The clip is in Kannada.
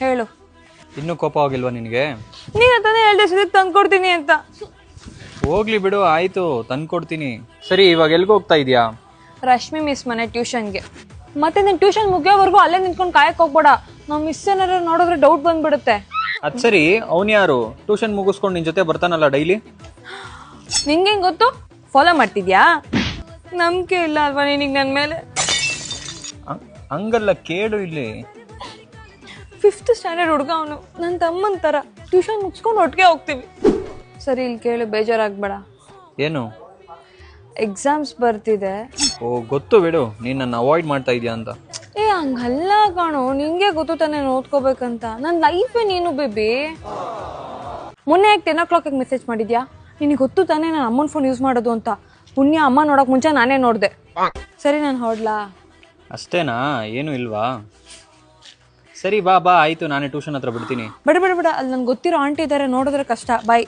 ಹೇಳು. ಇನ್ನೂ ಕೋಪ ಹೋಗಿಲ್ವಾ ನಿನಗೆ? ನೀನು ತಾನೇ ಹೇಳ್ದೆ ಸಿದಕ್ಕೆ ತಂದ್ಕೊಡ್ತೀನಿ ಅಂತ. ಹೋಗ್ಲಿ ಬಿಡು, ಆಯ್ತು ತಂದ್ಕೊಡ್ತೀನಿ. ಸರಿ, ಇವಾಗ ಎಲ್ಗೆ ಹೋಗ್ತಾ ಇದೀಯಾ? ರಶ್ಮಿ ಮಿಸ್ ಮನೆ ಟ್ಯೂಷನ್ಗೆ. ಮತ್ತೆ ನೀನು ಟ್ಯೂಷನ್ ಮುಗಿಯೋವರೆಗೂ ಅಲ್ಲೇ ನಿಂತ್ಕೊಂಡು ಕಾಯಕ್ಕೆ ಹೋಗ್ಬೇಡ. ನಾವು ಮಿಸ್ ಏನಾರು ನೋಡಿದ್ರೆ ಡೌಟ್ ಬಂದ್ಬಿಡುತ್ತೆ. ಅದು ಸರಿ, ಅವನು ಯಾರು? ಟ್ಯೂಷನ್ ಮುಗಿಸ್ಕೊಂಡು ನಿನ್ನ ಜೊತೆ ಬರ್ತಾನಲ್ಲ ಡೈಲಿ. ನಿಂಗೆ ಹೆಂಗೆ ಗೊತ್ತು? ಫಾಲೋ ಮಾಡ್ತಿದ್ಯಾ? ನಂಬಿಕೆ ಇಲ್ಲ ಅಲ್ವಾ ನಿನಗೆ ನನ್ನ ಮೇಲೆ? ಹಂಗಲ್ಲ, ಕೇಳು ಇಲ್ಲಿ. 5th ಸ್ಟ್ಯಾಂಡರ್ಡ್ ಹುಡುಗ ಅವನು, ನನ್ನ ತಮ್ಮನ ಥರ. ಟ್ಯೂಷನ್ ಮುಗಿಸ್ಕೊಂಡು ಒಟ್ಟಿಗೆ ಹೋಗ್ತೀವಿ. ಸರಿ ಇಲ್ಲಿ ಕೇಳು, ಬೇಜಾರಾಗಬೇಡ. ಏನು? ಎಕ್ಸಾಮ್ಸ್ ಬರ್ತಿದೆ. ಓ ಗೊತ್ತು ಬಿಡು, ನೀನು ನನ್ನ ಅವಾಯ್ಡ್ ಮಾಡ್ತಾ ಇದೀಯಾ ಅಂತ. ಹಂಗಲ್ಲ ಕಾಣು, ನಿಂಗೆ ಗೊತ್ತು ತಾನೇ ಓದ್ಕೋಬೇಕಂತ. ನನ್ನ ಲೈಫೇ ನೀನು ಬೇಬಿ. ಮೊನ್ನೆ ಯಾಕೆ 10 o'clock ಮೆಸೇಜ್ ಮಾಡಿದ್ಯಾ? ನಿನಗೆ ಗೊತ್ತು ತಾನೇ ನಾನು ಅಮ್ಮನ ಫೋನ್ ಯೂಸ್ ಮಾಡೋದು ಅಂತ. ಪುಣ್ಯ, ಅಮ್ಮ ನೋಡೋಕೆ ಮುಂಚೆ ನಾನೇ ನೋಡಿದೆ. ಸರಿ, ನಾನು ಹೊಡ್ಲಾ? ಅಷ್ಟೇನಾ? ಏನು ಇಲ್ವಾ? ಸರಿ ಬಾ ಬಾ, ಆಯಿತು, ನಾನೇ ಟ್ಯೂಷನ್ ಹತ್ರ ಬಿಡ್ತೀನಿ. ಬೇಡ ಬೇಡ ಬೇಡ, ಅಲ್ಲಿ ನನ್ಗೆ ಗೊತ್ತಿರೋ ಆಂಟಿ ಇದ್ದಾರೆ, ನೋಡಿದ್ರೆ ಕಷ್ಟ. ಬಾಯ್.